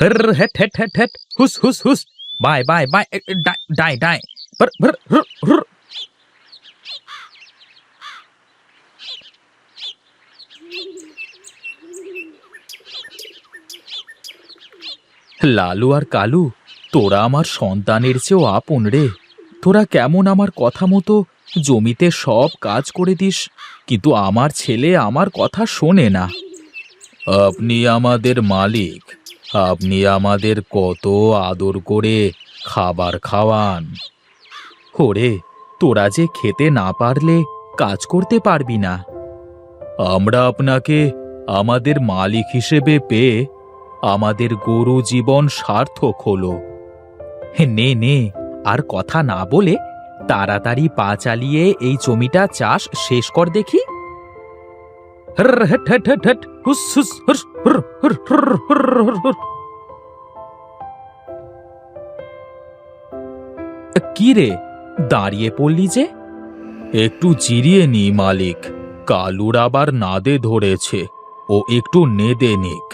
हर हेट हेट हेट हेट हुस हुस हुस बाय बाय बाय डाय डाय भर भर हुर हुर। লালু আর কালু, তোরা আমার সন্তানের চেয়েও আপন রে। তোরা কেমন আমার কথা মতো জমিতে সব কাজ করে দিস, কিন্তু আমার ছেলে আমার কথা শোনে না। আপনি আমাদের মালিক, আপনি আমাদের কত আদর করে খাবার খাওয়ান। ওরে, তোরা যে খেতে না পারলে কাজ করতে পারবি না। আমরা আপনাকে আমাদের মালিক হিসেবে পেয়ে আমাদের গরু জীবন সার্থক হলো। নে নে, আর কথা না বলে তাড়াতাড়ি পা চালিয়ে এই জমিটা চাষ শেষ কর দেখি। কি রে, দাঁড়িয়ে পড়লি যে? একটু জিরিয়ে নি মালিক, কালুর আবার নাদে ধরেছে, ও একটু নেদে নিক।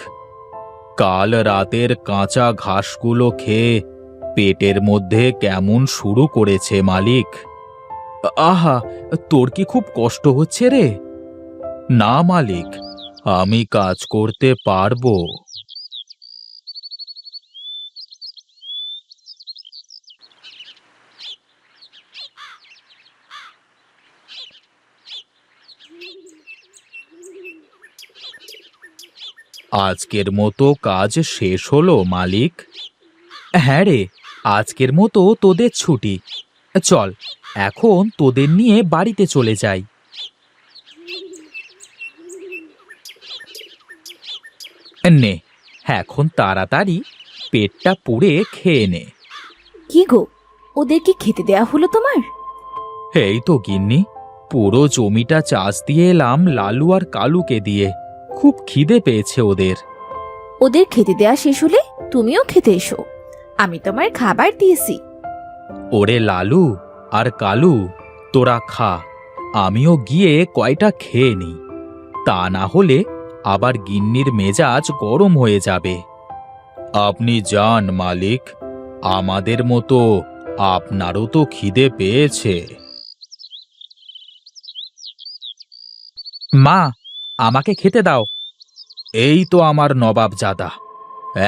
কাল রাতের কাঁচা ঘাসগুলো খেয়ে পেটের মধ্যে কেমন শুরু করেছে মালিক। আহা, তোর কি খুব কষ্ট হচ্ছে রে? না মালিক, আমি কাজ করতে পারবো। আজকের মতো কাজ শেষ হলো মালিক। হ্যাঁ রে, আজকের মতো তোদের ছুটি। চল, এখন তোদের নিয়ে বাড়িতে চলে যাই। নে, এখন তাড়াতাড়ি পেটটা পুড়ে খেয়ে নে। কি গো, ওদেরকে খেতে দেয়া হলো তোমার? এই তো গিন্নি, পুরো জমিটা চাষ দিয়ে এলাম লালু আর কালুকে দিয়ে। খুব খিদে পেয়েছে ওদের। ওদের খেতে দেয়া শেষ হলে তুমিও খেতে এসো, আমি তোমার খাবার দিয়েছি। ওরে লালু আর কালু, তোরা খা, আমিও গিয়ে কয়টা খেয়ে নি। তা না হলে আবার গিন্নির মেজাজ গরম হয়ে যাবে। আপনি যান মালিক, আমাদের মতো আপনারও তো খিদে পেয়েছে। মা, আমাকে খেতে দাও। এই তো আমার নবাবজাদা,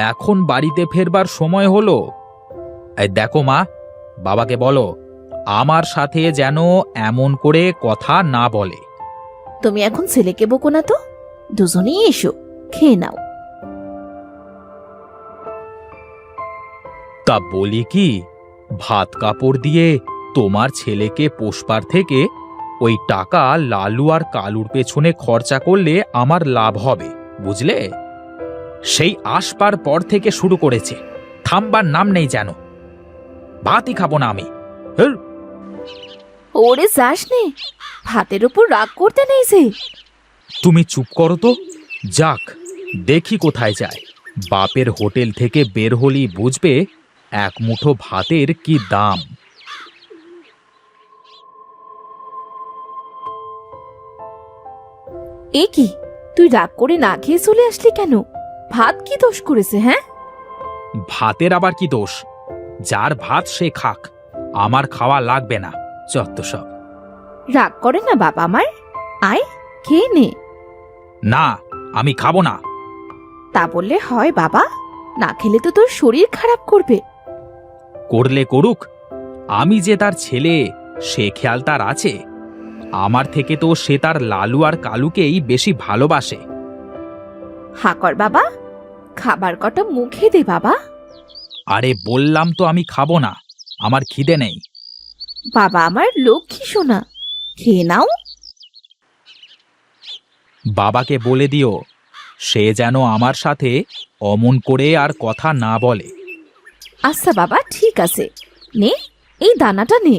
এখন বাড়িতে ফেরবার সময় হলো। এই দেখো মা, বাবাকে বলো আমার সাথে যেন এমন করে কথা না বলে। তুমি এখন ছেলেকে বকো না তো, দুজনেই এসো, খেয়ে নাও। তা বলি কি, ভাত কাপড় দিয়ে তোমার ছেলেকে পোষবার থেকে ওই টাকা লালু আর কালুর পেছনে খরচা করলে আমার লাভ হবে, বুঝলে? সেই আসবার পর থেকে শুরু করেছে, থামবার নাম নেই যেন। ভাতই খাবো না আমি। হুর। ওরে যাস নে, ভাতের উপর রাগ করতে নেই যে। তুমি চুপ করো তো, যাক দেখি কোথায় যায়। বাপের হোটেল থেকে বের হলেই বুঝবে এক মুঠো ভাতের কি দাম। এ কি, তুই রাগ করে না খেয়ে চলে আসলি কেন? ভাত কি দোষ করেছে? হ্যাঁ, ভাতের আবার কি দোষ? যার ভাত সে খাক, আমার খাওয়া লাগবে না, যত সব। রাগ করে না বাবা আমার, আয় খেয়ে নে। না, আমি খাবো না। তা বললে হয় বাবা, না খেলে তো তোর শরীর খারাপ করবে। করলে করুক, আমি যে তার ছেলে সে খেয়াল তার আছে। আমার থেকে তো সে তার লালু আর কালুকেই বেশি ভালোবাসে। হাকর বাবা, খাবার কটা মুখে দে বাবা। আরে বললাম তো আমি খাবো না, আমার খিদে নেই। বাবা আমার লক্ষ্মী সোনা, খেয়ে নাও। বাবাকে বলে দিও সে যেন আমার সাথে অমন করে আর কথা না বলে। আচ্ছা বাবা, ঠিক আছে, নে এই দানাটা নে।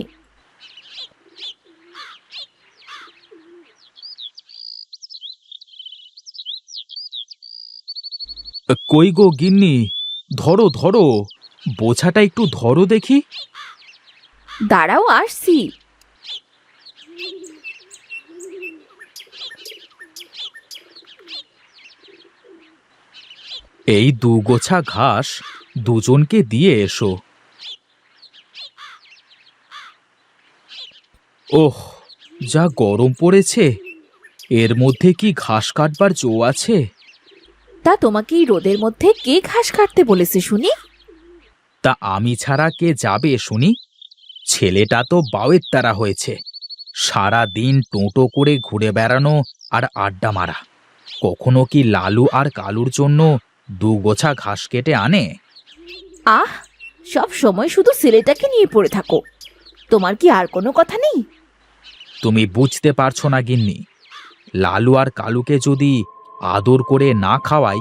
কই গো গিন্নি, ধরো ধরো, বোঝাটা একটু ধরো দেখি। দাঁড়াও আসছি, এই দুগোছা ঘাস দুজনকে দিয়ে এসো। ওহ, যা গরম পড়েছে! এর মধ্যে কি ঘাস কাটবার জো আছে? তা তোমাকে এই রোদের মধ্যে কে ঘাস কাটতে বলেছে শুনি? তা আমি ছাড়া কে যাবে শুনি? ছেলেটা তো বাউের তারা হয়েছে। সারা দিন টোটো করে ঘুরে বেড়ানো আর আড্ডা মারা। কখনো কি লালু আর কালুর জন্য দুগোছা ঘাস কেটে আনে? আহ, সব সময় শুধু ছেলেটাকে নিয়ে পড়ে থাকো। তোমার কি আর কোনো কথা নেই? তুমি বুঝতে পারছো না গিন্নি। লালু আর কালুকে যদি আদর করে না খাওয়াই,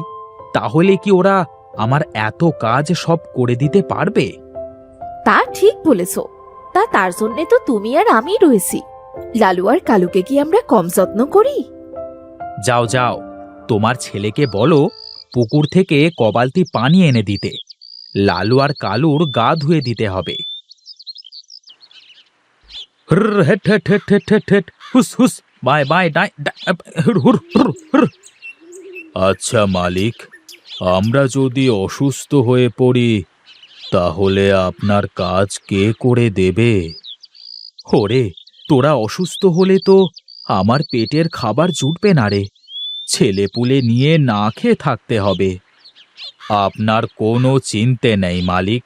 তাহলে কি ওরা আমার এত কাজ সব করে দিতে পারবে? তা ঠিক বলেছো। তার জন্যে তো তুমি আর আমি রয়েছি। লালু আর কালুকে কি আমরা কম যত্ন করি? যাও যাও, তোমার ছেলেকে বলো পুকুর থেকে কবালতি পানি এনে দিতে। লালু আর কালুর গা ধুয়ে দিতে হবে। হুর, হেট হেট হেট হেট হেট হেট, হুস হুস, বাই বাই ডাই ডাই, হুর হুর হুর হুর। আচ্ছা মালিক, আমরা যদি অসুস্থ হয়ে পড়ি, তাহলে আপনার কাজ কে করে দেবে? ওরে, তোরা অসুস্থ হলে তো আমার পেটের খাবার জুটবে না রে। ছেলেপুলে নিয়ে না খেয়ে থাকতে হবে। আপনার কোনো চিন্তে নেই মালিক,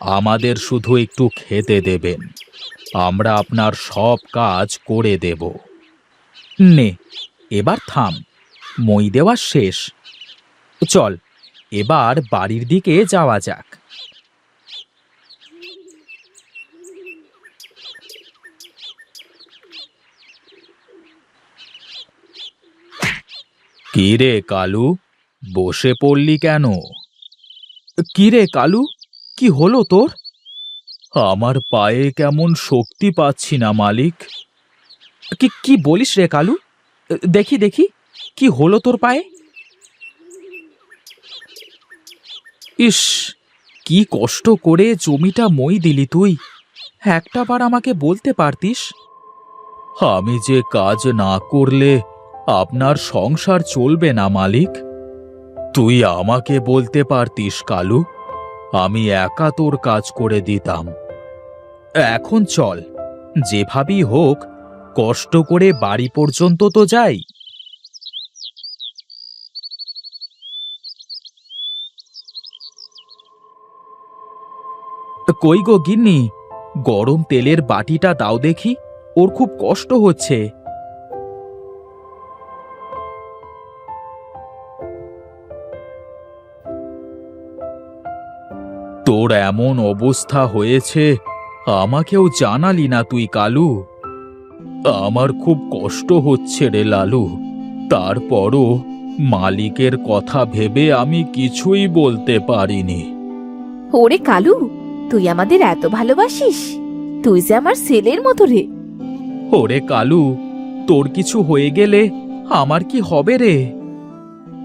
আমাদের শুধু একটু খেতে দেবেন, আমরা আপনার সব কাজ করে দেব। নে, এবার থাম, মই দেওয়া শেষ। চল, এবার বাড়ির দিকে যাওয়া যাক। কি রে কালু, বসে পড়লি কেন? কি রে কালু, কি হলো তোর? আমার পায়ে কেমন শক্তি পাচ্ছি না মালিক। কি কি বলিস রে কালু? দেখি দেখি, কি হলো তোর পায়ে? ইস, কি কষ্ট করে জমিটা মই দিলি তুই! একটাবার আমাকে বলতে পারতিস। আমি যে কাজ না করলে আপনার সংসার চলবে না মালিক। তুই আমাকে বলতে পারতিস কালু, আমি একা তোর কাজ করে দিতাম। এখন চল, যেভাবেই হোক কষ্ট করে বাড়ি পর্যন্ত তো যাই। কই গো গিন্নি, গরম তেলের বাটিটা দাও দেখি, ওর খুব কষ্ট হচ্ছে। তোর এমন অবস্থা হয়েছে, আমাকেও জানালি না তুই কালু। আমার খুব কষ্ট হচ্ছে রে লালু, তারপরও মালিকের কথা ভেবে আমি কিছুই বলতে পারিনি। ওরে কালু, তুই আমাদের এত ভালোবাসিস? তুই যে আমার ছেলের মতো রে। ওরে কালু, তোর কিছু হয়ে গেলে আমার কি হবে রে?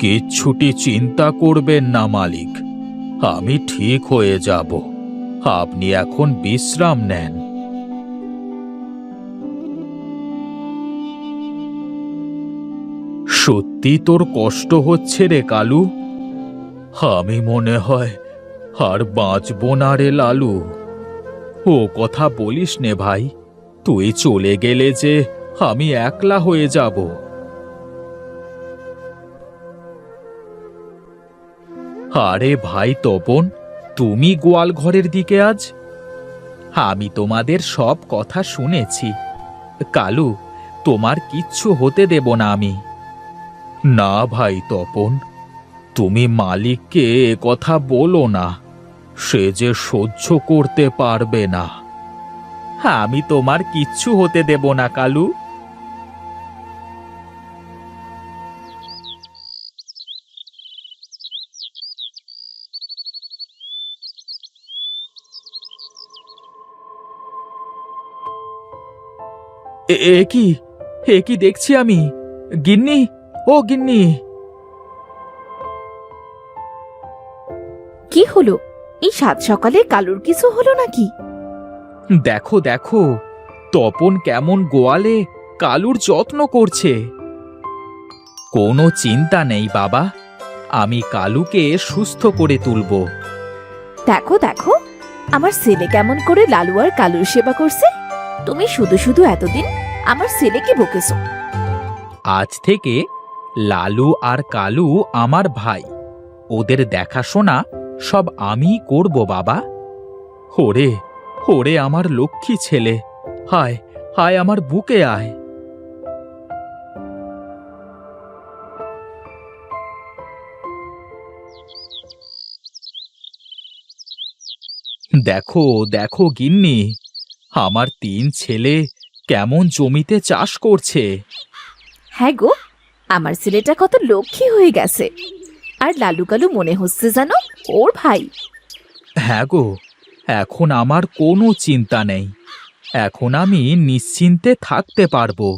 কিচ্ছুটি চিন্তা করবেন না মালিক, আমি ঠিক হয়ে যাব। আপনি এখন বিশ্রাম নেন। সত্যি তোর কষ্ট হচ্ছে রে কালু? আমি মনে হয় আর বাঁচব না রে লালু। ও কথা বলিস নে ভাই, তুই চলে গেলে যে আমি একলা হয়ে যাব। আরে ভাই তপন, তুমি গোয়াল ঘরের দিকে আজ? আমি তোমাদের সব কথা শুনেছি কালু, তোমার কিচ্ছু হতে দেব না আমি। না ভাই তপন, তুমি মালিককে এ কথা বলো না, সে যে সহ্য করতে পারবে না। আমি তোমার কিচ্ছু হতে দেব না কালু। এ কি, এ কি দেখছি আমি? গিন্নি, ও গিন্নি! কি হলো? এই সাত সকালে কালুর কিছু হলো নাকি? দেখো দেখো, তপন কেমন গোয়ালে কালুর যত্ন করছে। কোনো চিন্তা নেই বাবা, আমি কালুকে সুস্থ করে তুলব। দেখো দেখো, আমার ছেলে কেমন করে লালু আর কালুর সেবা করছে। তুমি শুধু শুধু এতদিন আমার ছেলেকে বকেছো। আজ থেকে লালু আর কালু আমার ভাই, ওদের দেখাশোনা সব আমিই করব বাবা। ওরে ওরে আমার লক্ষ্মী ছেলে, হায় হায় আমার বুকে আয়। দেখো দেখো গিন্নি, আমার 3 ছেলে কেমন জমিতে চাষ করছে। হ্যাঁ গো, আমার ছেলেটা কত লক্ষ্মী হয়ে গেছে। আর লালু কালু মনে হচ্ছে যেন ওর ভাই। হ্যাঁ গো, এখন আমার কোনো চিন্তা নেই, এখন আমি নিশ্চিন্তে থাকতে পারবো।